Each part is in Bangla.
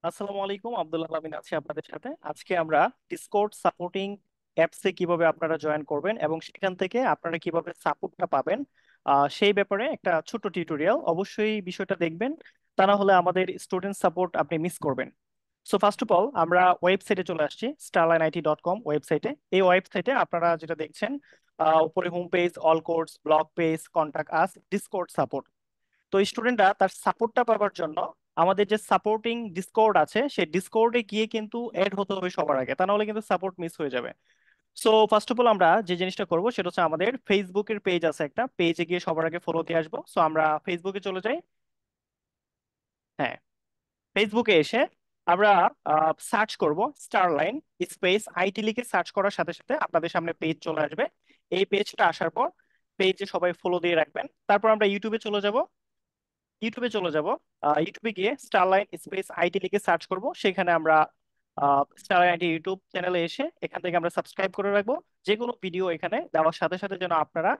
আসসালামু আলাইকুম, আব্দুল্লাহ আমিন আছি আপনাদের সাথে। আজকে আমরা ডিসকর্ড সাপোর্টিং অ্যাপসে কিভাবে আপনারা জয়েন করবেন এবং সেখান থেকে আপনারা কিভাবে সাপোর্টটা পাবেন সেই ব্যাপারে একটা ছোট টিউটোরিয়াল। অবশ্যই বিষয়টা দেখবেন, তা না হলে আমাদের স্টুডেন্ট সাপোর্ট আপনি মিস করবেন। সো ফার্স্ট অফ অল আমরা ওয়েবসাইটে চলে আসছি, starlineIT.com ওয়েবসাইটে। এই ওয়েবসাইটে আপনারা যেটা দেখছেন, উপরে home page, all course, blog page, contact আস, ডিসকর্ড সাপোর্ট। তো স্টুডেন্টরা তার সাপোর্টটা পাওয়ার জন্য আমাদের যে সাপোর্টিং ডিসকর্ড আছে সেই ডিসকর্ডে গিয়ে কিন্তু অ্যাড হতে হবে সবার আগে, তা নাহলে কিন্তু সাপোর্ট মিস হয়ে যাবে। সো ফার্স্ট অফ অল আমরা যে জিনিসটা করবো সেটা হচ্ছে আমাদের ফেসবুকের পেজ আছে, একটা পেজে গিয়ে সবার আগে ফলো দিয়ে আসবো। সো আমরা ফেসবুকে চলে যাই। হ্যাঁ, ফেসবুকে এসে আমরা সার্চ করব স্টারলাইন স্পেস আইটি লিখে সার্চ করার সাথে সাথে আপনাদের সামনে পেজ চলে আসবে। এই পেজটা আসার পর পেজে সবাই ফলো দিয়ে রাখবেন। তারপর আমরা ইউটিউবে চলে যাব। ইউটিউবে গিয়ে স্টারলাইন স্পেস আইটি লিখে সার্চ করব। সেখানে আমরা স্টারলাইন আইটি ইউটিউব চ্যানেলে এসে এখান থেকে আমরা সাবস্ক্রাইব করে রাখবো। যে কোনো ভিডিও এখানে দেওয়ার সাথে সাথে যেন আপনারা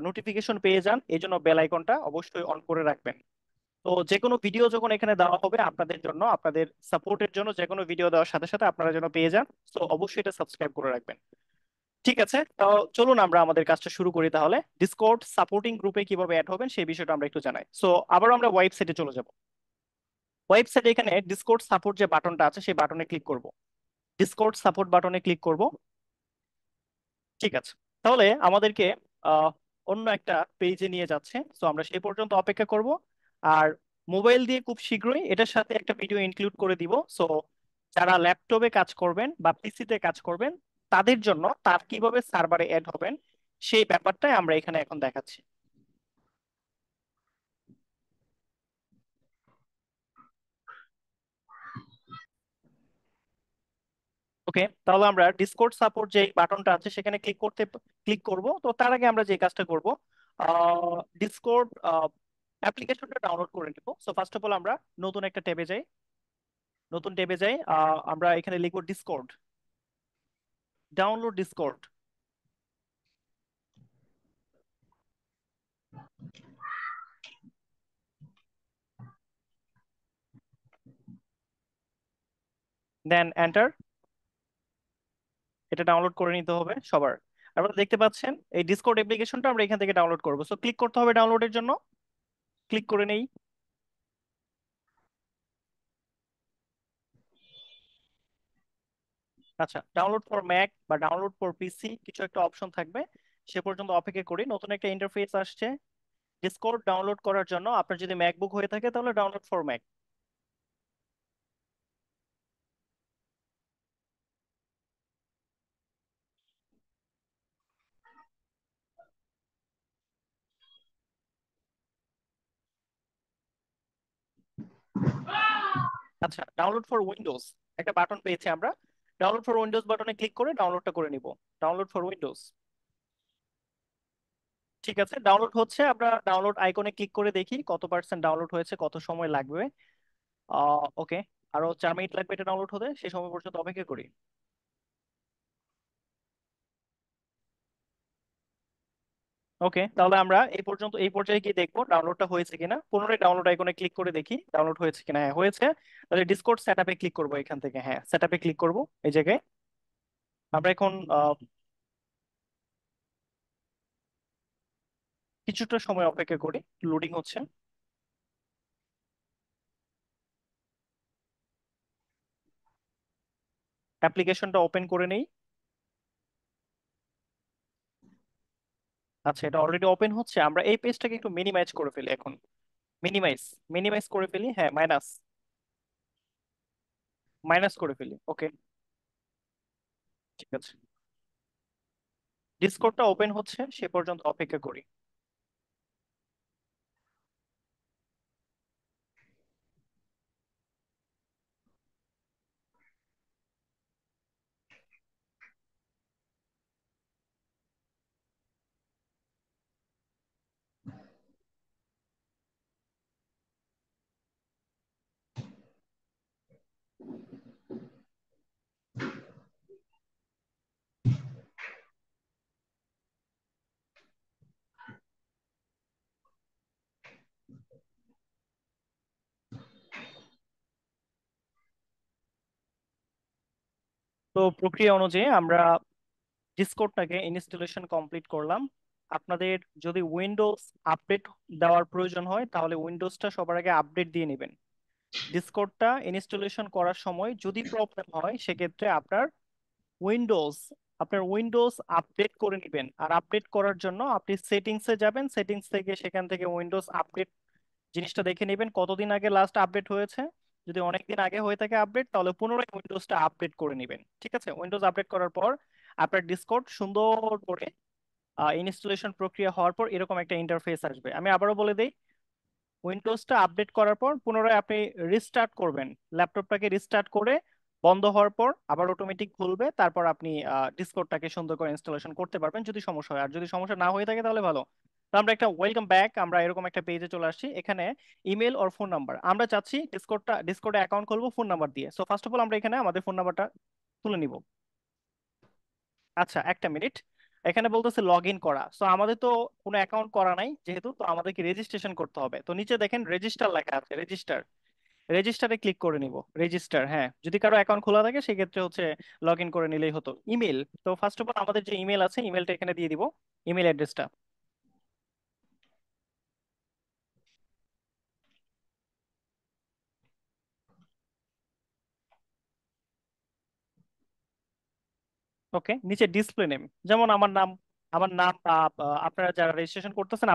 নোটিফিকেশন পেয়ে যান, এই জন্য বেল আইকনটা অবশ্যই অন করে রাখবেন। তো যে কোনো ভিডিও যখন এখানে দেওয়া হবে আপনাদের জন্য, আপনাদের সাপোর্টের জন্য, যে কোনো ভিডিও দেওয়ার সাথে সাথে আপনারা যেন পেয়ে যান, তো অবশ্যই এটা সাবস্ক্রাইব করে রাখবেন। ঠিক আছে, তো চলুন আমরা আমাদের কাজটা শুরু করি তাহলে। ডিসকর্ড সাপোর্টিং গ্রুপে কিভাবে অ্যাড হবেন সেই বিষয়টা আমরা একটু জানাই। সো আবার আমরা ওয়েবসাইটে চলে যাব। ওয়েবসাইটে এখানে ডিসকর্ড সাপোর্ট যে বাটনটা আছে সেই বাটনে ক্লিক করব। ডিসকর্ড সাপোর্ট বাটনে ক্লিক করব। ঠিক আছে, তাহলে আমাদেরকে আহ, অন্য একটা পেজে নিয়ে যাচ্ছে। সো আমরা সেই পর্যন্ত অপেক্ষা করব। আর মোবাইল দিয়ে খুব শীঘ্রই এটার সাথে একটা ভিডিও ইনক্লুড করে দিব। সো যারা ল্যাপটপে কাজ করবেন বা পিসিতে কাজ করবেন তাদের জন্য তার কিভাবে সার্ভারে অ্যাড হবেন সেই ব্যাপারটাই আমরা এখানে এখন দেখাচ্ছি। ওকে, তাহলে আমরা ডিসকর্ড সাপোর্ট যে বাটনটা আছে সেখানে ক্লিক করব। তো তার আগে আমরা যে কাজটা করব, ডিসকর্ড অ্যাপ্লিকেশনটা ডাউনলোড করে নিব। সো ফার্স্ট অফ অল আমরা নতুন একটা ট্যাবে যাই। নতুন ট্যাবে যাই, আমরা এখানে লিখব Discord, download Discord. Then enter. এটা ডাউনলোড করে নিতে হবে সবার। আপনারা দেখতে পাচ্ছেন এই ডিসকর্ড অ্যাপ্লিকেশনটা আমরা এখান থেকে ডাউনলোড করব। সো ক্লিক করতে হবে ডাউনলোডের জন্য। ক্লিক করে নেই। আচ্ছা, ডাউনলোড ফর ম্যাক বা ডাউনলোড ফর পিসি কিছু একটা অপশন থাকবে, সে পর্যন্ত অপেক্ষা করি। নতুন একটা ইন্টারফেস আসছে ডিসকর্ড ডাউনলোড করার জন্য। আপনার যদি ম্যাকবুক হয়ে থাকে তাহলে ডাউনলোড ফর ম্যাক। আচ্ছা, ডাউনলোড ফর উইন্ডোজ একটা বাটন পেয়েছি আমরা। ডাউনলোড ফর উইন্ডোজ বাটনে ক্লিক করে ডাউনলোডটা করে নিব। Download for Windows. ঠিক আছে, ডাউনলোড হচ্ছে। আমরা ডাউনলোড আইকনে ক্লিক করে দেখি কত পার্সেন্ট ডাউনলোড হয়েছে, কত সময় লাগবে। ওকে, আরো 4 মিনিট লাগবে এটা ডাউনলোড হতে, সেই সময় পর্যন্ত অপেক্ষা করি। ওকে, তাহলে আমরা এই পর্যায়ে গিয়ে দেখবো ডাউনলোডটা হয়েছে কিনা। পুনরায় ডাউনলোড আইকনে ক্লিক করে দেখি ডাউনলোড হয়েছে কিনা। হ্যাঁ, হয়েছে। তাহলে ডিসকর্ড সেটআপে ক্লিক করবো এখান থেকে। হ্যাঁ, সেটআপে ক্লিক করব এই জায়গায়। আমরা এখন কিছুটা সময় অপেক্ষা করি, লোডিং হচ্ছে। অ্যাপ্লিকেশনটা ওপেন করে নেই। আচ্ছা, এটা অলরেডি ওপেন হচ্ছে। আমরা এই পেজটাকে একটু মিনিমাইজ করে ফেলি এখন। মিনিমাইজ মিনিমাইজ করে ফেলি। হ্যাঁ, মাইনাস মাইনাস করে ফেলি। ওকে, ঠিক আছে। ডিসকর্ডটা ওপেন হচ্ছে, সে পর্যন্ত অপেক্ষা করি। তো প্রক্রিয়া অনুযায়ী আমরা ডিসকর্ডটাকে ইনস্টলেশন কমপ্লিট করলাম। আপনাদের যদি উইন্ডোজ আপডেট দেওয়ার প্রয়োজন হয় তাহলে উইন্ডোজটা সবার আগে আপডেট দিয়ে নেবেন। ডিসকর্ডটা ইনস্টলেশন করার সময় যদি প্রবলেম হয় সেক্ষেত্রে উইন্ডোজ আপনার উইন্ডোজ আপডেট করে নেবেন। আর আপডেট করার জন্য আপনি সেটিংসে যাবেন, সেটিংস থেকে সেখান থেকে উইন্ডোজ আপডেট জিনিসটা দেখে নেবেন কতদিন আগে লাস্ট আপডেট হয়েছে। যদি অনেক দিন আগে হয়ে থাকে আপডেট, তাহলে পুনরায় উইন্ডোজটা আপডেট করে নেবেন। ঠিক আছে, উইন্ডোজ আপডেট করার পর আপনার ডিসকর্ড সুন্দর করে ইনস্টলেশন প্রক্রিয়া হওয়ার পর এরকম একটা ইন্টারফেস আসবে। আমি আবারও বলে দিই, উইন্ডোজটা আপডেট করার পর পুনরায় আপনি রিস্টার্ট করবেন, ল্যাপটপটাকে রিস্টার্ট করে বন্ধ হওয়ার পর আবার অটোমেটিক খুলবে। তারপর আপনি ডিসকর্ডটাকে সুন্দর করে ইনস্টলেশন করতে পারবেন যদি সমস্যা হয়। আর যদি সমস্যা না হয়ে থাকে তাহলে ভালো। তো আমরা একটা ওয়েলকাম ব্যাক, আমরা এরকম একটা পেজে চলে আসছি। এখানে ইমেল ওর ফোন নাম্বার, আমরা চাচ্ছি ডিসকর্ডে অ্যাকাউন্ট খুলবো ফোন নাম্বার দিয়ে। সো ফার্স্ট অফ অল আমরা এখানে আমাদের ফোন নাম্বারটা তুলে নিব। আচ্ছা, একটা মিনিট। এখানে বলতেছে লগ ইন করা, সো আমাদের তো কোনো অ্যাকাউন্ট করা নাই যেহেতু, তো আমাদেরকে রেজিস্ট্রেশন করতে হবে। তো নিচে দেখেন রেজিস্টার লেখা আছে, রেজিস্টারে ক্লিক করে নিব। রেজিস্টার, হ্যাঁ, যদি কারো অ্যাকাউন্ট খোলা থাকে সেক্ষেত্রে হচ্ছে লগ ইন করে নিলেই হতো। ইমেল, তো ফার্স্ট অফ অল আমাদের যে ইমেল আছে ইমেলটা এখানে দিয়ে দিব, ইমেল অ্যাড্রেসটা। ওকে, নিচে ডিসপ্লে নেম, যেমন আমার নাম আপনারা যারা রেজিস্ট্রেশন করতেছেন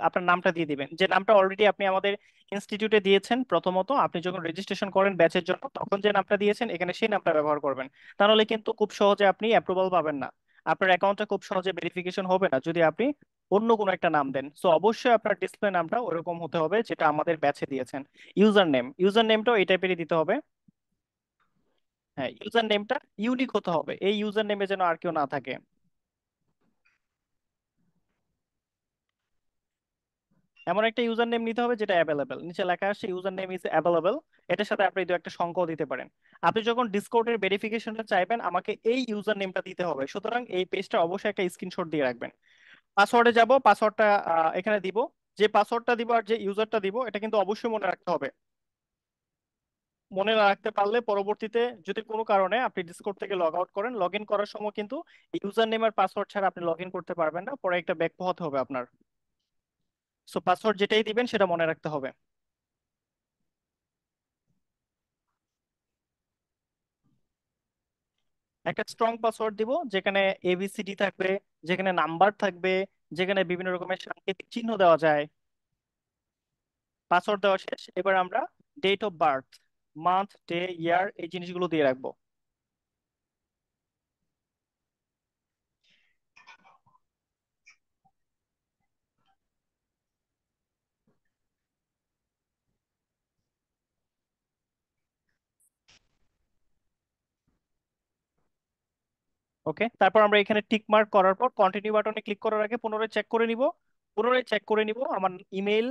আপনার নামটা দিয়ে দিবেন, যে নামটা অলরেডি আপনি আমাদের ইনস্টিটিউটে দিয়েছেন। প্রথমত আপনি যখন রেজিস্ট্রেশন করেন ব্যাচের জন্য তখন যে নামটা দিয়েছেন এখানে সেই নামটা ব্যবহার করবেন। তাহলে কিন্তু খুব সহজে আপনি অ্যাপ্রুভাল পাবেন না, আপনার অ্যাকাউন্টটা খুব সহজে ভেরিফিকেশন হবে না যদি আপনি অন্য কোনো একটা নাম দেন। সো অবশ্যই আপনার ডিসপ্লে নামটা ওরকম হতে হবে যেটা আমাদের ব্যাচে দিয়েছেন। ইউজার নেমটাও এই টাইপেরই দিতে হবে। হ্যাঁ, ইউজার নেমটা ইউনিক হতে হবে, এই ইউজার নেমে যেন আর কেউ না থাকে। এমন একটা ইউজার নেম নিতে হবে যেটা অ্যাভেলেবেল, নিচে লেখা আসছে ইউজার নেম ইজ অ্যাভেলেবেল। এটার সাথে আপনি দু একটা সংখ্যাও দিতে পারেন। আপনি যখন ডিসকর্ডের ভেরিফিকেশনটা চাইবেন আমাকে এই ইউজার নেমটা দিতে হবে, সুতরাং এই পেজটা অবশ্যই একটা স্ক্রিনশট দিয়ে রাখবেন। পাসওয়ার্ডে যাব, পাসওয়ার্ডটা এখানে দিব। যে পাসওয়ার্ডটা দিব আর যে ইউজারটা দিব এটা কিন্তু অবশ্যই মনে রাখতে হবে। মনে না রাখতে পারলে পরবর্তীতে যদি কোনো কারণে আপনি ডিসকর্ড থেকে লগ আউট করেন, লগ ইন করার সময় কিন্তু ইউজার নেম আর পাসওয়ার্ড ছাড়া আপনি লগ ইন করতে পারবেন না, পরে একটা ব্যাক পোহাতে হবে আপনার। সো পাসওয়ার্ড যেটাই দিবেন সেটা মনে রাখতে হবে। একটা স্ট্রং পাসওয়ার্ড দিব যেখানে এবিসিডি থাকবে, যেখানে নাম্বার থাকবে, যেখানে বিভিন্ন রকমের সাংকেতিক চিহ্ন দেওয়া যায়। পাসওয়ার্ড দেওয়া শেষ, এবার আমরা date of birth, month, day, year এই জিনিসগুলো দিয়ে রাখবো। ওকে, তারপর আমরা এখানে টিক মার্ক করার পর কন্টিনিউ বাটনে ক্লিক করার আগে পুনরায় চেক করে নিব আমার email,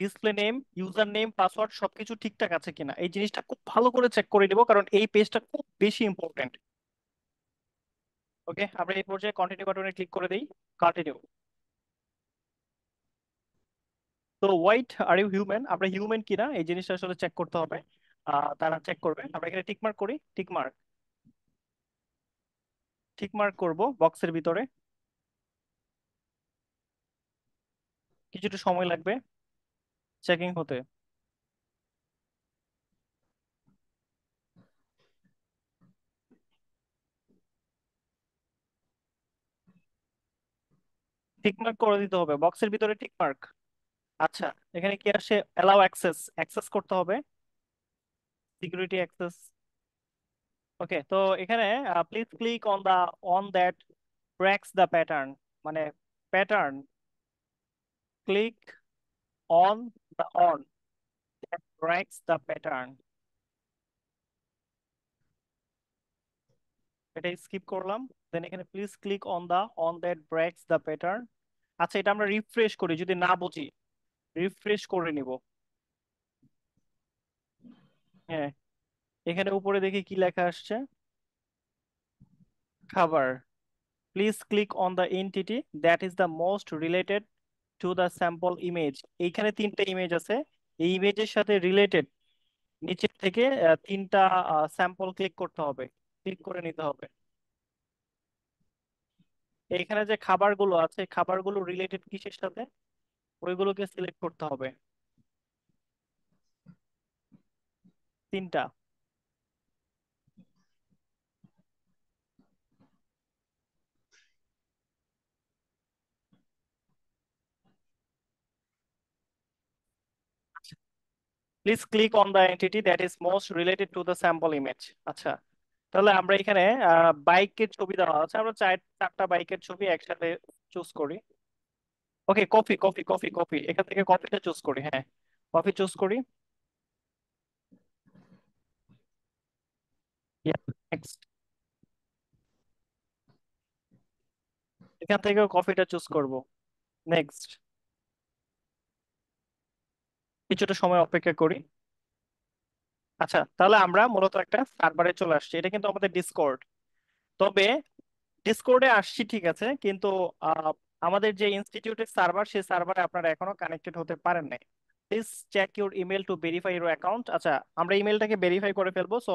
display name, user name, password সবকিছু ঠিকঠাক আছে কিনা। এই জিনিসটা খুব ভালো করে চেক করে নিব কারণ এই পেজটা খুব বেশি ইম্পর্টেন্ট। ওকে, আমরা এই পর্যায়ে কন্টিনিউ বাটনে ক্লিক করে দিই। কন্টিনিউ। তো হোয়াইট আর ইউ হিউম্যান, আমরা হিউম্যান কিনা এই জিনিসটা আসলে চেক করতে হবে। তারা চেক করবে। আমরা এখানে টিক মার্ক করি, টিক মার্ক করব বক্সের ভিতরে। কিছুটা সময় লাগবে চেকিং হতে। টিক মার্ক করে দিতে হবে বক্সের ভিতরে, টিক মার্ক। আচ্ছা, এখানে কি আসে? অ্যালাউ অ্যাক্সেস, অ্যাক্সেস করতে হবে, সিকিউরিটি অ্যাক্সেস। ওকে, তো এখানে please click on that breaks the pattern, মানে pattern, click on that breaks the pattern. এটা স্কিপ করলাম। দেন এখানে please click on that breaks the pattern. আচ্ছা, এটা আমরা রিফ্রেশ করি, যদি না বুঝি রিফ্রেশ করে নিব। হ্যাঁ, এখানে উপরে দেখি কি লেখা আসছে, খাবার। Please click on the entity that is the most related to the sample image. এইখানে তিনটা ইমেজ আছে, এই ইমেজের সাথে রিলেটেড নিচের থেকে তিনটা স্যাম্পল ক্লিক করতে হবে। ক্লিক করে নিতে হবে। এখানে যে খাবারগুলো আছে খাবারগুলো রিলেটেড কিসের সাথে ওইগুলোকে সিলেক্ট করতে হবে। তিনটা। Please click on the entity that is most related to the sample image. আচ্ছা, তাহলে আমরা এখানে বাইকের ছবি দেওয়া আছে, আমরা চারটা বাইকের ছবি একসাথে চুজ করি। ওকে, কফি কফি কফি কফি, এখান থেকে কফিটা চুজ করি। হ্যাঁ, কফি চুজ করি। নেক্সট। এখান থেকে কফিটা চুজ করব। নেক্সট। কিছুটা সময় অপেক্ষা করি। আচ্ছা, তাহলে আমরা মূলত একটা সার্ভারে চলে আসছি, এটা কিন্তু আমাদের ডিসকর্ড। তবে ডিসকর্ডে আসছি ঠিক আছে, কিন্তু আহ, আমাদের যে ইনস্টিটিউটের সার্ভার সেই সার্ভারে আপনারা এখনো কানেক্টেড হতে পারেন নাই। Please check your email to verify your account. আচ্ছা, আমরা ইমেলটাকে ভেরিফাই করে ফেলবো। সো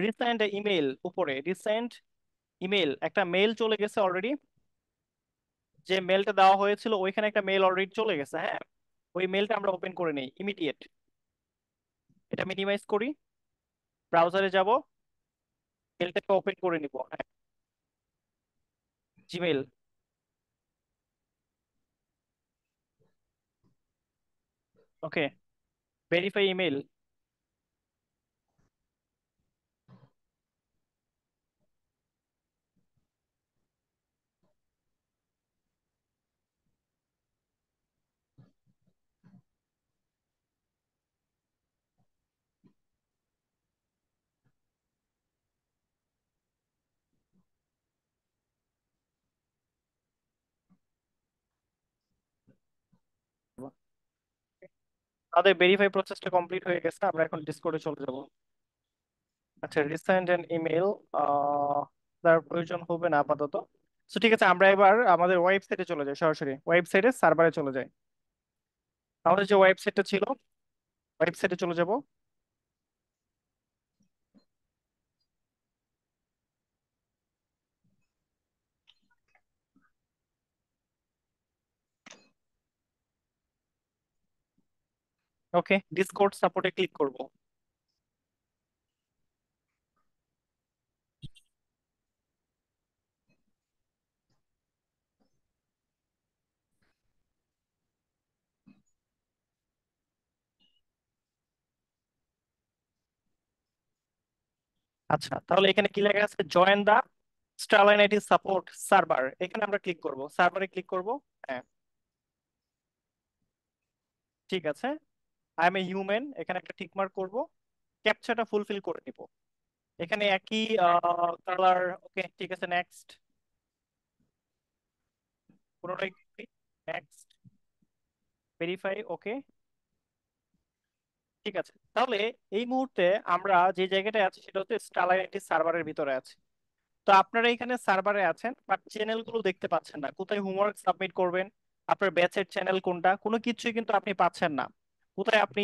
রিসেন্ট ইমেল, উপরে রিসেন্ট ইমেল একটা মেল চলে গেছে অলরেডি। যে মেলটা দেওয়া হয়েছিল ওইখানে একটা মেল অলরেডি চলে গেছে। হ্যাঁ, ওই মেলটা আমরা ওপেন করে নেই ইমিডিয়েট। এটা মিনিমাইজ করি, ব্রাউজারে যাব, মেলটাকে ওপেন করে নিব। হ্যাঁ, জিমেল। ওকে, ভেরিফাই ইমেল। আমাদের ভেরিফাই প্রসেসটা কমপ্লিট হয়ে গেছে, আমরা এখন ডিসকর্ডে চলে যাব। আচ্ছা, রিসেন্ট এন্ড ইমেল তার প্রয়োজন হবে না আপাতত। তো ঠিক আছে, আমরা এবার আমাদের ওয়েবসাইটে চলে যাই, সরাসরি ওয়েবসাইটে সার্ভারে চলে যাই। আমাদের যে ওয়েবসাইটটা ছিল ওয়েবসাইটে চলে যাব। ওকে, ডিসকর্ড সাপোর্টে ক্লিক করব। আচ্ছা, তাহলে এখানে কি লেখা আছে, join the Starline IT support server, এখানে আমরা ক্লিক করব, সার্ভারে ক্লিক করব। হ্যাঁ, ঠিক আছে। আই এম এ হিউম্যান, এখানে একটা টিক মার্ক করব, ক্যাপচাটা ফুলফিল করে নিব। এখানে একই কালার। ওকে, ঠিক আছে, নেক্সট। পুরোটাই নেক্সট, ভেরিফাই। ওকে, ঠিক আছে। তাহলে এই মুহূর্তে আমরা যে জায়গাটায় আছি সেটা হচ্ছে স্টারলাইট আইটি সার্ভারের ভিতরে আছে। তো আপনারা এখানে সার্ভারে আছেন বাট চ্যানেল গুলো দেখতে পাচ্ছেন না, কোথায় হোমওয়ার্ক সাবমিট করবেন, আপনার ব্যাচের চ্যানেল কোনটা, কোনো কিছুই কিন্তু আপনি পাচ্ছেন না। কোথায় আপনি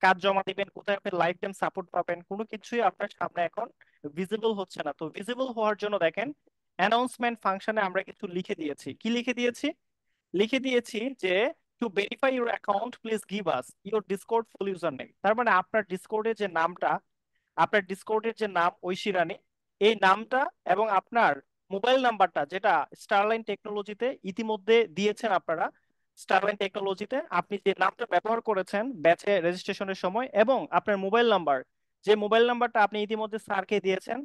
কাজ জমা দিবেন, কোথায় আপনি লাইফ টাইম সাপোর্ট পাবেন, কোনো কিছুই আপনার সামনে এখন ভিজিবল হচ্ছে না। তো ভিজিবল হওয়ার জন্য দেখেন, অ্যানাউন্সমেন্ট ফাংশনে আমরা কিছু লিখে দিয়েছি। কি লিখে দিয়েছি? লিখে দিয়েছি যে two verify your account please give us your Discord full user name. তার মানে আপনার ডিসকর্ডের যে নামটা, আপনার ডিসকর্ডের যে নাম ঐশী রানী, এই নামটা এবং আপনার মোবাইল নাম্বারটা যেটা স্টারলাইন টেকনোলজিতে ইতিমধ্যে দিয়েছেন আপনারা। স্টারলাইন টেকনোলজিতে আপনি যে নামটা ব্যবহার করেছেন ব্যাচে রেজিস্ট্রেশনের সময়, এবং আপনার মোবাইল নাম্বার, যে মোবাইল নাম্বারটা আপনি ইতিমধ্যে স্যারকে দিয়েছেন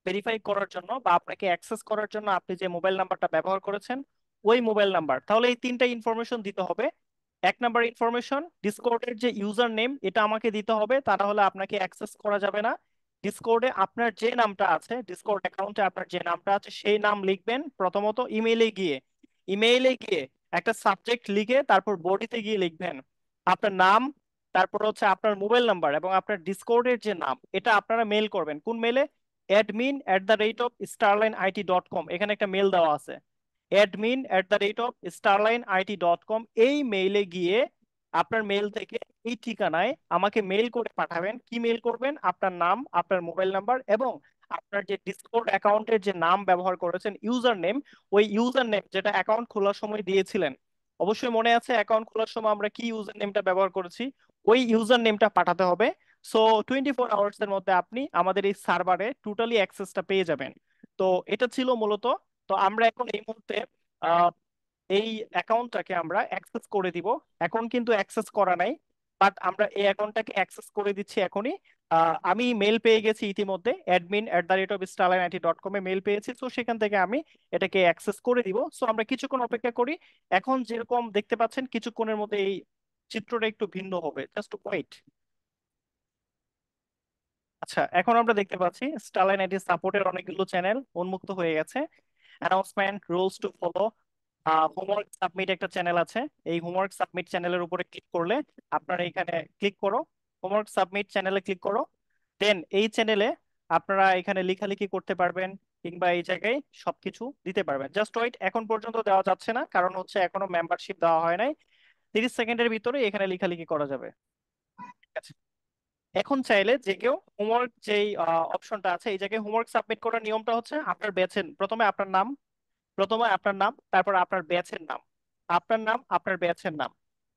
ভেরিফাই করার জন্য বা আপনাকে অ্যাক্সেস করার জন্য আপনি যে মোবাইল নাম্বারটা ব্যবহার করেছেন ওই মোবাইল নাম্বার। তাহলে এই তিনটা ইনফরমেশন দিতে হবে। এক নাম্বার ইনফরমেশন, ডিসকর্ডের যে ইউজার নেম এটা আমাকে দিতে হবে, তা না হলে আপনাকে অ্যাক্সেস করা যাবে না। ডিসকর্ডে আপনার যে নামটা আছে, ডিসকর্ড অ্যাকাউন্টে আপনার যে নামটা আছে সেই নাম লিখবেন প্রথমত। ইমেইলে গিয়ে একটা সাবজেক্ট লিখে তারপর বডিতে গিয়ে লিখবেন আপনার নাম, তারপর হচ্ছে আপনার মোবাইল নাম্বার এবং আপনার ডিসকর্ডের যে নাম, এটা আপনারা মেল করবেন কোন মেলে? admin@starlineIT.com, এখানে একটা মেল দেওয়া আছে। admin@starlineIT.com, এই মেইলে গিয়ে আপনার মেল থেকে এই ঠিকানায় আমাকে মেল করে পাঠাবেন। কি মেল করবেন? আপনার নাম, আপনার মোবাইল নাম্বার এবং আপনার যে ডিসকর্ড অ্যাকাউন্টের যে নাম ব্যবহার করেছেন, ইউজার নেম, ওই ইউজার নেম যেটা অ্যাকাউন্ট খোলার সময় দিয়েছিলেন, অবশ্যই মনে আছে অ্যাকাউন্ট খোলার সময় আমরা কি ইউজার নেমটা ব্যবহার করেছি, ওই ইউজার নেমটা পাঠাতে হবে। সো 24 আওয়ার্স এর মধ্যে আপনি আমাদের এই সার্ভারে টোটালি অ্যাক্সেসটা পেয়ে যাবেন। তো এটা ছিল মূলত। তো আমরা এখন এই মুহূর্তে এই অ্যাকাউন্টটাকে আমরা অ্যাক্সেস করে দিব। এখন কিন্তু অ্যাক্সেস করা নাই, বাট আমরা এই অ্যাকাউন্টটাকে অ্যাক্সেস করে দিচ্ছি এখনই। আমি মেল পেয়ে গেছি ইতিমধ্যে, admin@starlineIT.com এ মেল পেয়েছি, তো সেখান থেকে আমি এটাকে অ্যাক্সেস করে দিব। সো আমরা কিছুক্ষণ অপেক্ষা করি। এখন যেরকম দেখতে পাচ্ছেন কিছুক্ষণের মধ্যে এই চিত্রটা একটু ভিন্ন হবে, জাস্ট ওয়েট। আচ্ছা, এখন আমরা দেখতে পাচ্ছি স্টারলাইন আইটি সাপোর্টের অনেকগুলো চ্যানেল উন্মুক্ত হয়ে গেছে। Announcement, rules to follow, homework submit একটা চ্যানেল আছে। এই হোমওয়ার্ক সাবমিট চ্যানেলের উপরে ক্লিক করলে, আপনারা এখানে ক্লিক করো, হোমওয়ার্ক সাবমিট চ্যানেলে ক্লিক করো। দেন এই চ্যানেলে আপনারা এখানে লেখালেখি করতে পারবেন, কিংবা এই জায়গায় সবকিছু দিতে পারবেন। জাস্ট ওয়েট, এখন পর্যন্ত দেওয়া যাচ্ছে না কারণ হচ্ছে এখনো মেম্বারশিপ দেওয়া হয় নাই। 30 সেকেন্ডের ভিতরে এখানে লেখালেখি করা যাবে। ঠিক আছে, এখন চাইলে যে কেউ হোমওয়ার্ক যেই অপশনটা আছে এই জায়গায় হোমওয়ার্ক সাবমিট করার নিয়মটা হচ্ছে আপনার ব্যাচের প্রথমে আপনার নাম, তারপর আপনার ব্যাচের নাম, আপনার নাম, আপনার ব্যাচের নাম,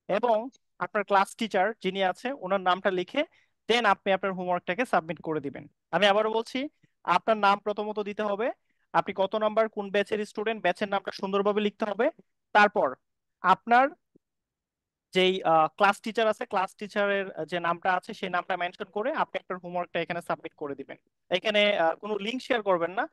এবং আপনার ক্লাস টিচার যিনি আছে ওনার নামটা লিখে দেন আপনি আপনার হোমওয়ার্কটাকে সাবমিট করে দিবেন। আমি আবারও বলছি, আপনার নাম প্রথমত দিতে হবে, আপনি কত নাম্বার কোন ব্যাচের স্টুডেন্ট ব্যাচের নামটা সুন্দরভাবে লিখতে হবে। তারপর আপনার যেই ক্লাস টিচার আছে ক্লাস টিচারের যে নামটা আছে সেই নামটা মেনশন করে আপনি আপনার হোমওয়ার্কটা এখানে সাবমিট করে দিবেন। এখানে কোনো লিঙ্ক শেয়ার করবেন না,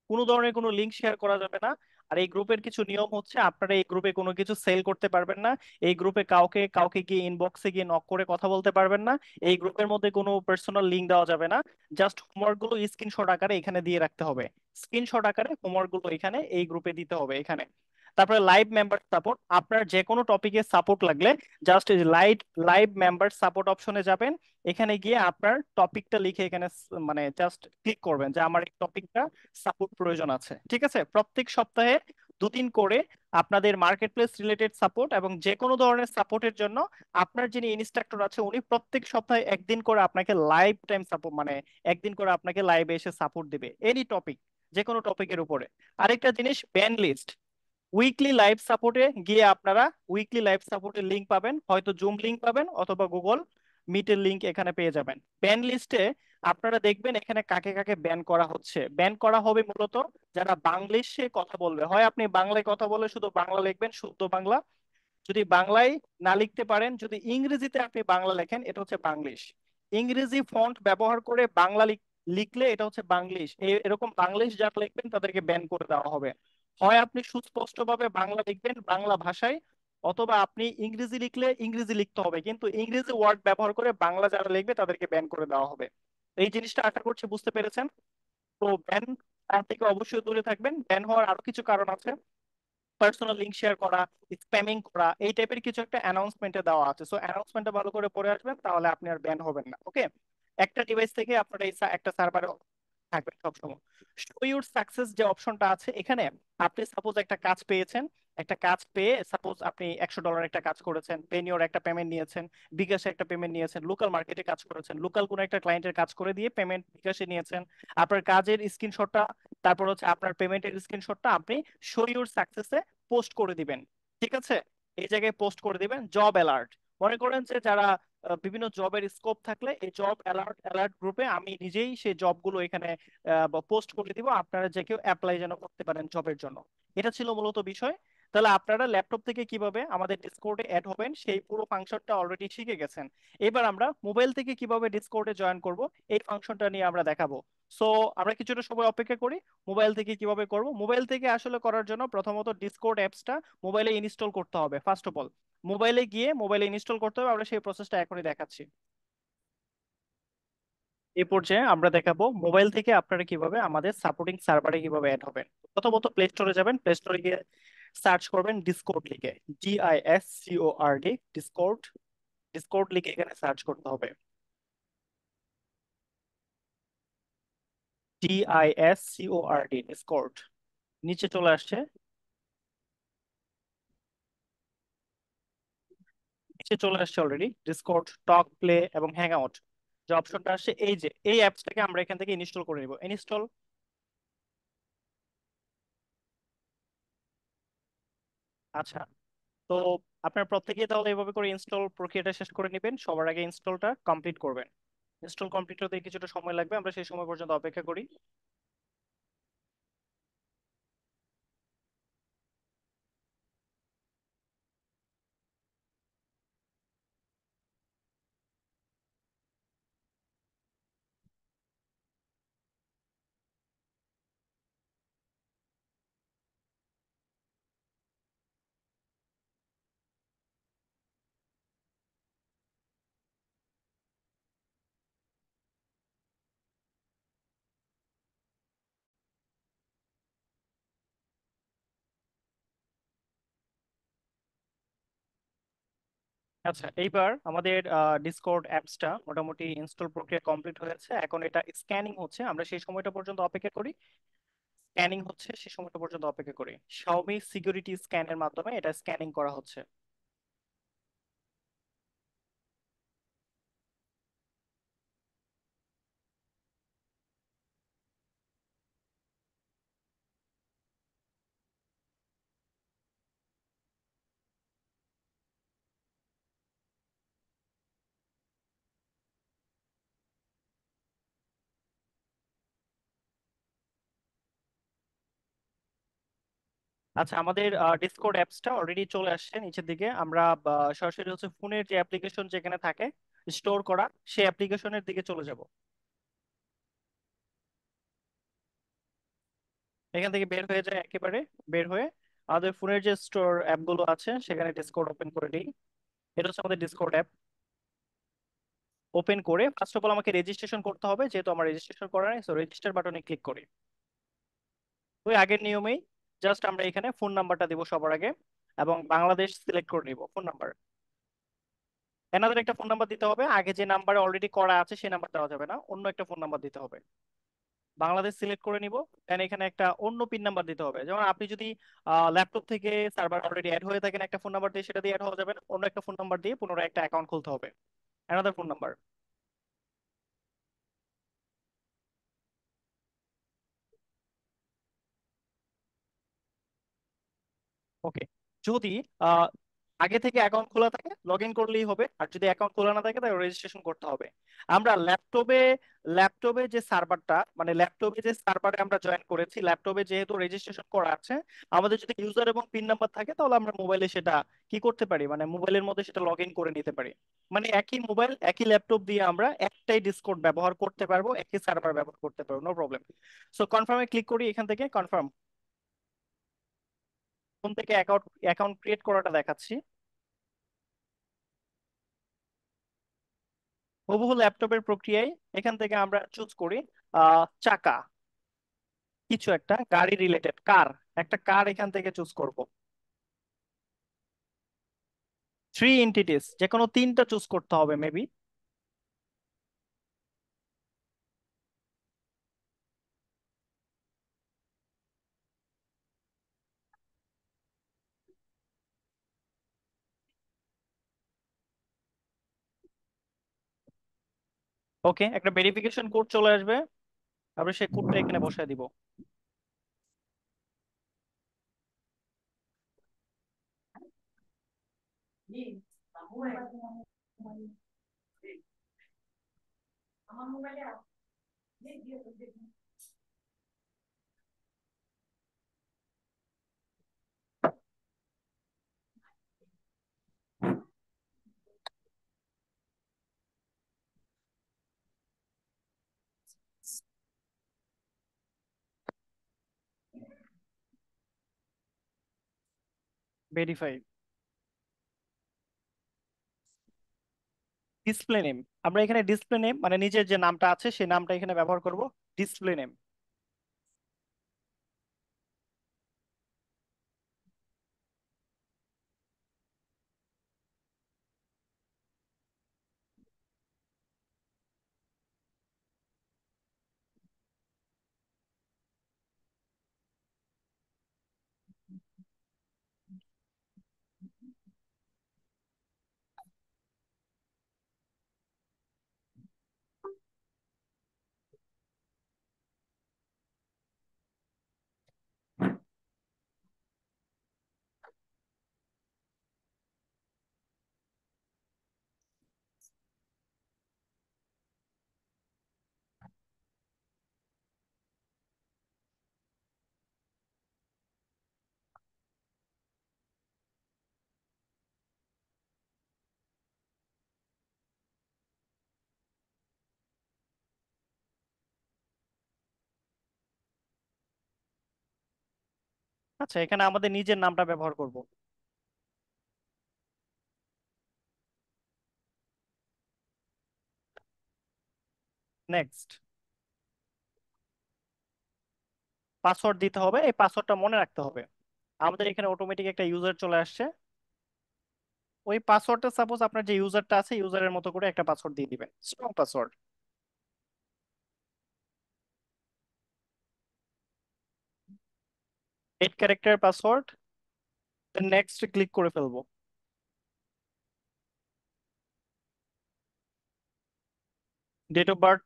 কোনো ধরনের কোনো লিঙ্ক শেয়ার করা যাবে না। আর এই গ্রুপের কিছু নিয়ম হচ্ছে, আপনারা এই গ্রুপে কোনো কিছু সেল করতে পারবেন না। এই গ্রুপে কাউকে কাউকে গিয়ে ইনবক্সে গিয়ে নক করে কথা বলতে পারবেন না। এই গ্রুপের মধ্যে কোনো পার্সোনাল লিঙ্ক দেওয়া যাবে না। জাস্ট হোমওয়ার্ক গুলো স্ক্রিনশট আকারে এখানে দিয়ে রাখতে হবে। স্ক্রিনশট আকারে হোমওয়ার্ক গুলো এখানে এই গ্রুপে দিতে হবে এখানে। তারপরে লাইভ মেম্বার সাপোর্ট, আপনার যে কোনো টপিকে সাপোর্ট লাগলে just live live member support অপশনে যাবেন। এখানে গিয়ে আপনার টপিকটা লিখে এখানে মানে জাস্ট ক্লিক করবেন যে আমার এই টপিকটা সাপোর্ট প্রয়োজন আছে। ঠিক আছে, প্রত্যেক সপ্তাহে 2 দিন করে আপনাদের মার্কেট প্লেস রিলেটেড সাপোর্ট এবং যে কোনো ধরনের সাপোর্টের জন্য আপনার যিনি ইনস্ট্রাক্টর আছে উনি প্রত্যেক সপ্তাহে 1 দিন করে আপনাকে লাইভ টাইম সাপোর্ট, মানে 1 দিন করে আপনাকে লাইভে এসে সাপোর্ট দিবে এনি টপিক, যে কোনো টপিকের উপরে। আরেকটা জিনিস, ব্যান্ড লিস্ট। উইকলি লাইভ সাপোর্টে গিয়ে আপনারা উইকলি লাইভ সাপোর্টের লিংক পাবেন, হয়তো জুম লিংক পাবেন অথবা গুগল মিটের লিংক এখানে পেয়ে যাবেন। ব্যান লিস্টে আপনারা দেখবেন এখানে কাকে কাকে ব্যান করা হচ্ছে। ব্যান করা হবে মূলত যারা বাংলিশে কথা বলবে, হয় আপনি বাংলায় কথা বলে শুধু বাংলা লিখবেন শুদ্ধ বাংলা, যদি বাংলায় না লিখতে পারেন, যদি ইংরেজিতে আপনি বাংলা লেখেন এটা হচ্ছে বাংলিশ। ইংরেজি ফন্ট ব্যবহার করে বাংলা লিখলে এটা হচ্ছে বাংলিশ। এরকম বাংলিশ যারা লিখবেন তাদেরকে ব্যান করে দেওয়া হবে। হয় আপনি সুস্পষ্টভাবে বাংলা লিখবেন বাংলা ভাষায়, অথবা আপনি ইংরেজি লিখলে ইংরেজি লিখতে হবে, কিন্তু ইংরেজি ওয়ার্ড ব্যবহার করে বাংলা যারা লিখবে তাদেরকে ব্যান করে দেওয়া হবে। এই জিনিসটা আশা করছি বুঝতে পেরেছেন। তো ব্যান থেকে অবশ্যই দূরে থাকবেন। ব্যান হওয়ার আরো কিছু কারণ আছে, পার্সোনাল লিঙ্ক শেয়ার করা, স্প্যামিং করা, এই টাইপের কিছু একটা অ্যানাউন্সমেন্টে দেওয়া আছে। সো অ্যানাউন্সমেন্টটা ভালো করে পড়ে আসবেন, তাহলে আপনি আর ব্যান হবেন না। ওকে, একটা ডিভাইস থেকে আপনার এই একটা সার্ভারে থাকবেন সবসময়। শো ইউর সাকসেস যে অপশনটা আছে এখানে, আপনি সাপোজ একটা কাজ পেয়েছেন, একটা কাজ পেয়ে সাপোজ আপনি $100 একটা কাজ করেছেন, পেনিওর একটা পেমেন্ট নিয়েছেন, বিকাশে একটা পেমেন্ট নিয়েছেন, লোকাল মার্কেটে কাজ করেছেন, লোকাল কোনো একটা ক্লায়েন্টের কাজ করে দিয়ে পেমেন্ট বিকাশে নিয়েছেন, আপনার কাজের স্ক্রিনশটটা, তারপর হচ্ছে আপনার পেমেন্টের স্ক্রিনশটটা আপনি শো ইউর সাকসেসে পোস্ট করে দিবেন। ঠিক আছে, এই জায়গায় পোস্ট করে দিবেন। জব অ্যালার্ট, মনে করেন যে যারা বিভিন্ন জবের স্কোপ থাকলে এই জব অ্যালার্ট অ্যালার্ট গ্রুপে আমি নিজেই সেই জবগুলো এখানে পোস্ট করে দিব, আপনারা যে কেউ অ্যাপ্লাই যেন করতে পারেন জবের জন্য। এটা ছিল মূলত বিষয়। তাহলে আপনারা ল্যাপটপ থেকে কিভাবে আমাদের ডিসকর্ডে অ্যাড হবেন সেই পুরো ফাংশনটা অলরেডি শিখে গেছেন। এবার আমরা মোবাইল থেকে কিভাবে ডিসকর্ডে জয়েন করব এই ফাংশনটা নিয়ে আমরা দেখাবো। সো আমরা কিছুটা সময় অপেক্ষা করি। মোবাইল থেকে কিভাবে করব, মোবাইল থেকে আসলে করার জন্য প্রথমত ডিসকর্ড অ্যাপসটা মোবাইলে ইনস্টল করতে হবে। ফার্স্ট অফ অল মোবাইলে গিয়ে মোবাইলে ইনস্টল করতে হবে, আমরা সেই প্রসেসটা এখনই দেখাচ্ছি। এই পর্যায়ে আমরা দেখাবো মোবাইল থেকে আপনারা কিভাবে আমাদের সাপোর্টিং সার্ভারে কিভাবে অ্যাড হবেন। প্রথমত প্লে স্টোরে যাবেন, প্লে স্টোরে গিয়ে সার্চ করবেন ডিসকর্ড লিখে, DISCORD, ডিসকর্ড। ডিসকর্ড লিখে এখানে সার্চ করতে হবে, DISCORD, ডিসকর্ড। নিচে চলে আসছে, নিচে চলে আসছে অলরেডি ডিসকর্ড, টক, প্লে এবং হ্যাং আউট। যে অপশনটা আসছে, এই যে এই অ্যাপসটাকে আমরা এখান থেকে ইনস্টল করে নিব। ইনস্টল। আচ্ছা, তো আপনার প্রত্যেকেই তাহলে এভাবে করে ইনস্টল প্রক্রিয়াটা শেষ করে নেবেন, সবার আগে ইনস্টলটা কমপ্লিট করবেন। ইনস্টল কমপ্লিট হতে কিছুটা সময় লাগবে, আমরা সেই সময় পর্যন্ত অপেক্ষা করি। আচ্ছা, এইবার আমাদের ডিসকর্ড অ্যাপসটা মোটামুটি ইনস্টল প্রক্রিয়া কমপ্লিট হয়েছে, এখন এটা স্ক্যানিং হচ্ছে, আমরা সেই সময়টা পর্যন্ত অপেক্ষা করি। স্ক্যানিং হচ্ছে, সেই সময়টা পর্যন্ত অপেক্ষা করি। Xiaomi সিকিউরিটি স্ক্যানের মাধ্যমে এটা স্ক্যানিং করা হচ্ছে। আচ্ছা, আমাদের ডিসকর্ড অ্যাপসটা অলরেডি চলে আসছে নিচের দিকে। আমরা সরাসরি হচ্ছে ফোনের যে অ্যাপ্লিকেশন যেখানে থাকে স্টোর করা, সেই অ্যাপ্লিকেশনের দিকে চলে যাব। এখান থেকে বের হয়ে যায় একেবারে। বের হয়ে আমাদের ফোনের যে স্টোর অ্যাপগুলো আছে সেখানে ডিসকর্ড ওপেন করে দিই। এটা হচ্ছে আমাদের ডিসকর্ড অ্যাপ। ওপেন করে ফার্স্ট অফ অল আমাকে রেজিস্ট্রেশন করতে হবে, যেহেতু আমার রেজিস্ট্রেশন করা নেই, সো রেজিস্টার বাটনে ক্লিক করি। ওই আগের নিয়মেই জাস্ট আমরা এখানে ফোন নাম্বারটা দিব সবার আগে, এবং বাংলাদেশ সিলেক্ট করে নিব ফোন নাম্বার। এনাদের একটা ফোন নাম্বার দিতে হবে, আগে যে নাম্বারে অলরেডি করা আছে সেই নাম্বার দেওয়া যাবে না, অন্য একটা ফোন নাম্বার দিতে হবে। বাংলাদেশ সিলেক্ট করে নিব। দেন এখানে একটা অন্য পিন নাম্বার দিতে হবে, যেমন আপনি যদি ল্যাপটপ থেকে সার্ভার অলরেডি অ্যাড হয়ে থাকেন একটা ফোন নাম্বার দিয়ে, সেটা দিয়ে অ্যাড হওয়া যাবে না, অন্য একটা ফোন নাম্বার দিয়ে পুনরায় একটা অ্যাকাউন্ট খুলতে হবে। Another phone number. ওকে। যদি আহ, আগে থেকে অ্যাকাউন্ট খোলা থাকে লগ ইন করলেই হবে, আর যদি অ্যাকাউন্ট খোলা না থাকে তাহলে রেজিস্ট্রেশন করতে হবে। আমরা ল্যাপটপে যে সার্ভারটা, মানে ল্যাপটপে যে সার্ভারে আমরা জয়েন করেছি, ল্যাপটপে যেহেতু রেজিস্ট্রেশন করা আছে, আমাদের যদি ইউজার এবং পিন নাম্বার থাকে তাহলে আমরা মোবাইলে সেটা কি করতে পারি, মানে মোবাইলের মধ্যে সেটা লগ ইন করে নিতে পারি। মানে একই মোবাইল একই ল্যাপটপ দিয়ে আমরা একটাই ডিসকর্ড ব্যবহার করতে পারবো, একই সার্ভার ব্যবহার করতে পারবো, নো প্রবলেম। সো কনফার্মে ক্লিক করি, এখান থেকে কনফার্ম। ফোন থেকে অ্যাকাউন্ট অ্যাকাউন্ট ক্রিয়েট করাটা দেখাচ্ছি। হুবহু ল্যাপটপের প্রক্রিয়ায় এখান থেকে আমরা চুজ করি চাকা, কিছু একটা গাড়ি রিলেটেড, কার, একটা কার এখান থেকে চুজ করব। থ্রি এন্টিটিস, যে কোনো তিনটা চুজ করতে হবে মেবি। ওকে, একটা ভেরিফিকেশন কোড চলে আসবে, তারপরে সেই কোডটা এখানে বসায় দিব। ভেরিফাই। ডিসপ্লে নেম, আমরা এখানে ডিসপ্লে নেম মানে নিজের যে নামটা আছে সেই নামটা এখানে ব্যবহার করব। Display name. আচ্ছা, এখানে আমাদের নিজের নামটা ব্যবহার করব। নেক্সট। পাসওয়ার্ড দিতে হবে, এই পাসওয়ার্ডটা মনে রাখতে হবে। আমাদের এখানে অটোমেটিক একটা ইউজার চলে আসছে। ওই পাসওয়ার্ডটা সাপোজ আপনার যে ইউজারটা আছে ইউজারের মতো করে একটা পাসওয়ার্ড দিয়ে দিবেন, strong password. 8 character password. Next click করে ফেলবো। Date of birth.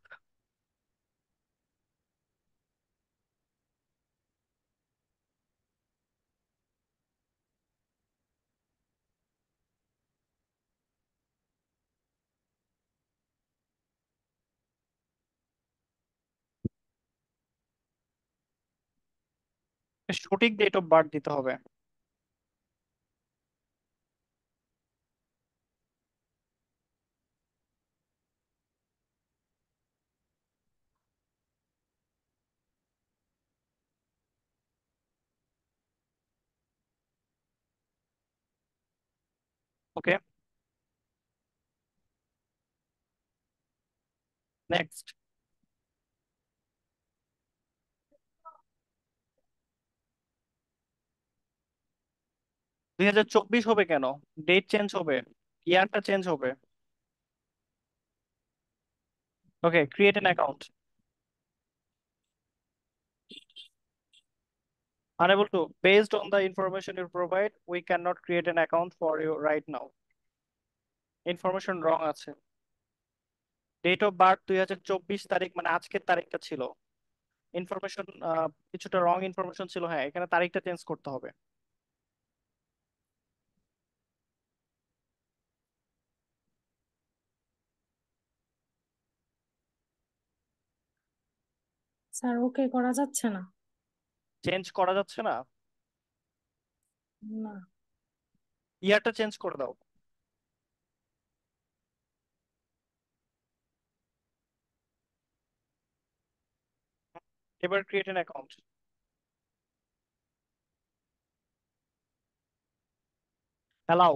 সঠিক ডেট অফ বার্থ দিতে হবে। ওকে। নেক্সট। 2024 হবে কেন? ডেট চেঞ্জ হবে, ইয়ারটা চেঞ্জ হবে। Okay, create an account. Unable to, based on the information you provide, we cannot create an account for you right now. Information wrong আছে। ডেট অফ বার্থ 2024 তারিখ, মানে আজকের তারিখটা ছিল। ইনফরমেশন কিছুটা রং ইনফরমেশন ছিল, হ্যাঁ এখানে তারিখটা চেঞ্জ করতে হবে। স্যার ওকে করা যাচ্ছে না। চেঞ্জ করা যাচ্ছে না? না। ইয়ারটা চেঞ্জ করে দাও। এবার create an account. Allow.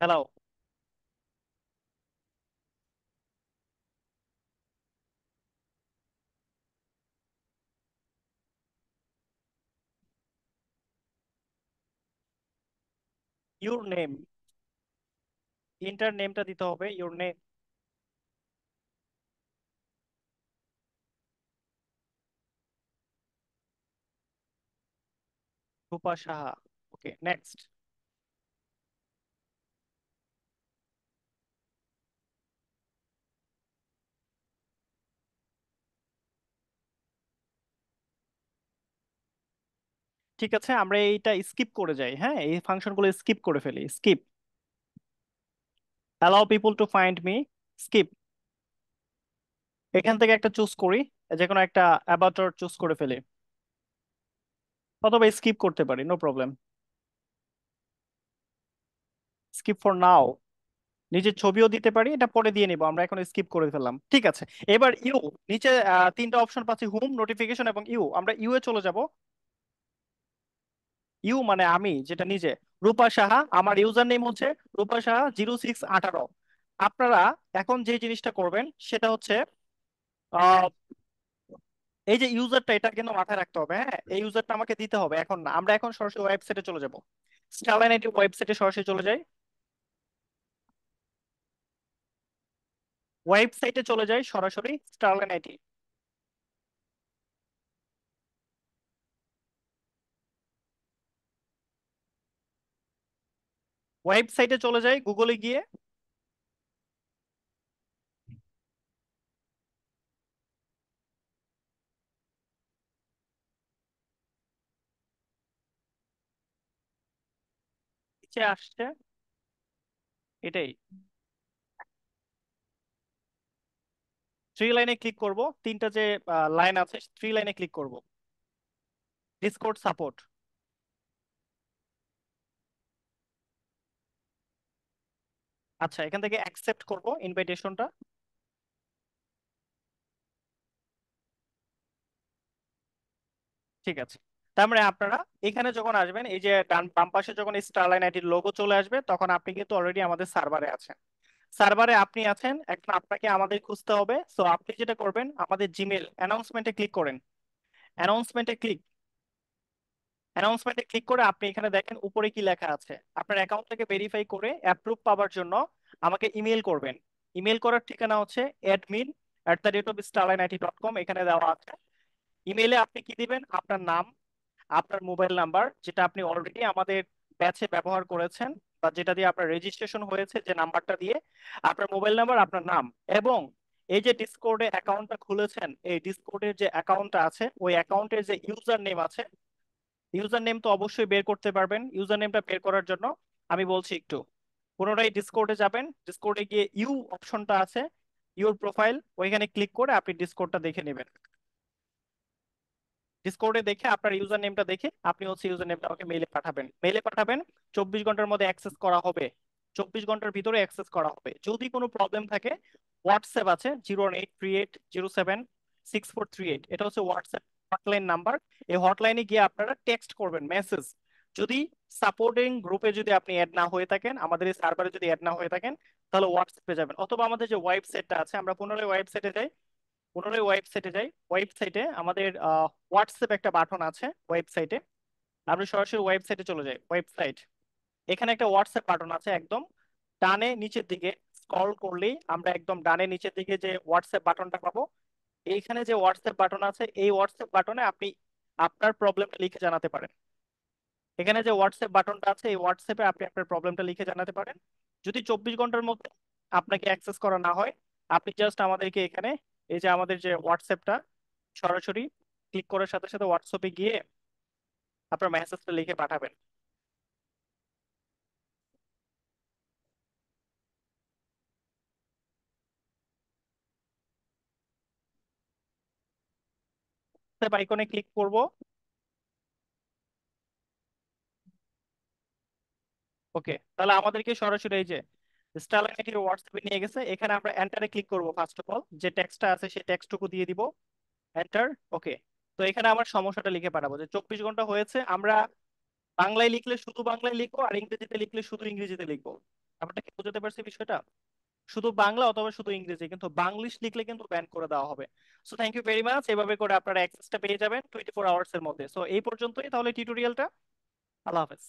Allow. Your name. Inter নেমটা দিতে হবে, your name. Rupa Saha. Okay, next. ঠিক আছে, আমরা এইটা স্কিপ করে যাই, হ্যাঁ এই ফাংশনগুলো স্কিপ করে ফেলি, skip. Allow people to find me, skip. এখান থেকে একটা চুজ করি, যে কোনো একটা অ্যাভাটার চুজ করে ফেলি, অথবা স্কিপ করতে পারি, no problem. Skip for now. নিজের ছবিও দিতে পারি, এটা পরে দিয়ে নিবো, আমরা এখন স্কিপ করে ফেললাম, ঠিক আছে। এবার ইউ। নিচে তিনটা অপশন পাচ্ছি, হোম, নোটিফিকেশন এবং ইউ, আমরা ইউ এ চলে যাব। ইউ মানে আমি, যেটা নিজে। রূপা সাহা, আমার ইউজার নেম হচ্ছে রূপা সাহা 0618। আপনারা এখন যে জিনিসটা করবেন সেটা হচ্ছে, আহ, এই যে ইউজারটা, এটা কিন্তু মাথায় রাখতে হবে, হ্যাঁ এই ইউজারটা আমাকে দিতে হবে এখন না, আমরা এখন সরাসরি ওয়েবসাইটে চলে যাব। স্টারলাইন আইটি ওয়েবসাইটে সরাসরি চলে যাই। ওয়েবসাইটে চলে যাই সরাসরি, স্টারলাইন আইটি। ওয়েবসাইটে চলে যাই গুগলে গিয়ে। নিচে আসছে, এটাই। থ্রি লাইনে ক্লিক করব, তিনটা যে লাইন আছে, থ্রি লাইনে ক্লিক করব। Discord support. আচ্ছা, এখান থেকে অ্যাকসেপ্ট করব ইনভাইটেশনটা। ঠিক আছে। তার মানে আপনারা এখানে যখন আসবেন, এই যে ডান বাম পাশে যখন স্টারলাইন আইটির লোগো চলে আসবে, তখন আপনি কিন্তু অলরেডি আমাদের সার্ভারে আছেন। সার্ভারে আপনি আছেন, এখন আপনাকে আমাদের খুঁজতে হবে। সো আপনি যেটা করবেন, আমাদের জিমেল অ্যানাউন্সমেন্টে ক্লিক করেন। অ্যানাউন্সমেন্টে ক্লিক অ্যানাউন্সমেন্টে ক্লিক করে আপনি এখানে দেখেন উপরে কি লেখা আছে। আপনার অ্যাকাউন্টটাকে ভেরিফাই করে অ্যাপ্রুভ পাওয়ার জন্য আমাকে ইমেল করবেন। ইমেল করার ঠিকানা হচ্ছে admin@starlineIT.com, এখানে দেওয়া আছে। ইমেলে আপনি কি দিবেন? আপনার নাম, আপনার মোবাইল নাম্বার, যেটা আপনি অলরেডি আমাদের ব্যাচে ব্যবহার করেছেন বা যেটা দিয়ে আপনার রেজিস্ট্রেশন হয়েছে, যে নাম্বারটা দিয়ে, আপনার মোবাইল নাম্বার, আপনার নাম, এবং এই যে ডিসকর্ডে অ্যাকাউন্টটা খুলেছেন, এই ডিসকর্ডের যে অ্যাকাউন্টটা আছে, ওই অ্যাকাউন্টের যে ইউজার নেম আছে, ইউজার নেম তো অবশ্যই বের করতে পারবেন। ইউজার নেমটা বের করার জন্য আমি বলছি একটু, পুনরায় ডিসকর্ডে যাবেন। ডিসকর্ডে গিয়ে ইউ অপশনটা আছে, ইউর প্রোফাইল, ওইখানে ক্লিক করে আপনি ডিসকর্ডটা দেখে নেবেন। ডিসকর্ডে দেখে আপনার ইউজার নেমটা দেখে আপনি হচ্ছে ইউজার নেমটা আমাকে মেইলে পাঠাবেন। 24 ঘন্টার মধ্যে অ্যাক্সেস করা হবে। 24 ঘন্টার ভিতরে অ্যাক্সেস করা হবে। যদি কোনো প্রবলেম থাকে, হোয়াটসঅ্যাপ আছে 01838076438, এটা হচ্ছে হোয়াটসঅ্যাপ হটলাইন নাম্বার। এই হটলাইনে গিয়ে আপনারা টেক্সট করবেন, মেসেজ। যদি সাপোর্টিং গ্রুপে যদি আপনি অ্যাড না হয়ে থাকেন, আমাদের এই সার্ভারে যদি অ্যাড না হয়ে থাকেন, তাহলে হোয়াটসঅ্যাপে যাবেন, অথবা আমাদের যে ওয়েবসাইটটা আছে, আমরা পুনরায় ওয়েবসাইটে যাই। ওয়েবসাইটে আমাদের হোয়াটসঅ্যাপ একটা বাটন আছে ওয়েবসাইটে। আমরা সরাসরি ওয়েবসাইটে চলে যাই। ওয়েবসাইট, এখানে একটা হোয়াটসঅ্যাপ বাটন আছে, একদম ডানে নিচের দিকে স্ক্রল করলেই আমরা একদম ডানে নিচের দিকে যে হোয়াটসঅ্যাপ বাটনটা পাবো। এইখানে যে হোয়াটসঅ্যাপ বাটন আছে, এই হোয়াটসঅ্যাপ বাটনে আপনি আপনার প্রবলেমটা লিখে জানাতে পারেন। এখানে যে হোয়াটসঅ্যাপ বাটনটা আছে, এই হোয়াটসঅ্যাপে আপনি আপনার প্রবলেমটা লিখে জানাতে পারেন। যদি 24 ঘন্টার মধ্যে আপনাকে অ্যাক্সেস করা না হয়, আপনি জাস্ট আমাদেরকে এখানে, এই যে আমাদের যে হোয়াটসঅ্যাপটা, সরাসরি ক্লিক করার সাথে সাথে হোয়াটসঅ্যাপে গিয়ে আপনার মেসেজটা লিখে পাঠাবেন। হোয়াটসঅ্যাপ আইকনে ক্লিক করব। ওকে, তাহলে আমাদেরকে সরাসরি এই যে স্টারলাইট আইটির হোয়াটসঅ্যাপে নিয়ে গেছে। এখানে আমরা এন্টারে ক্লিক করব। ফার্স্ট অফ অল যে টেক্সটটা আছে, সেই টেক্সটটুকু দিয়ে দিব। এন্টার। ওকে, তো এখানে আমার সমস্যাটা লিখে পাঠাবো যে 24 ঘন্টা হয়েছে। আমরা বাংলায় লিখলে শুধু বাংলায় লিখবো, আর ইংরেজিতে লিখলে শুধু ইংরেজিতে লিখবো। আপনারা কি বুঝতে পারছি বিষয়টা? শুধু বাংলা অথবা শুধু ইংরেজি, কিন্তু বাংলিশ লিখলে কিন্তু ব্যান করে দেওয়া হবে। So thank you very much. এভাবে করে আপনারা অ্যাক্সেসটা পেয়ে যাবেন 24 আওয়ার্স এর মধ্যে। সো এই পর্যন্তই তাহলে টিউটোরিয়ালটা। আল্লাহ হাফেজ।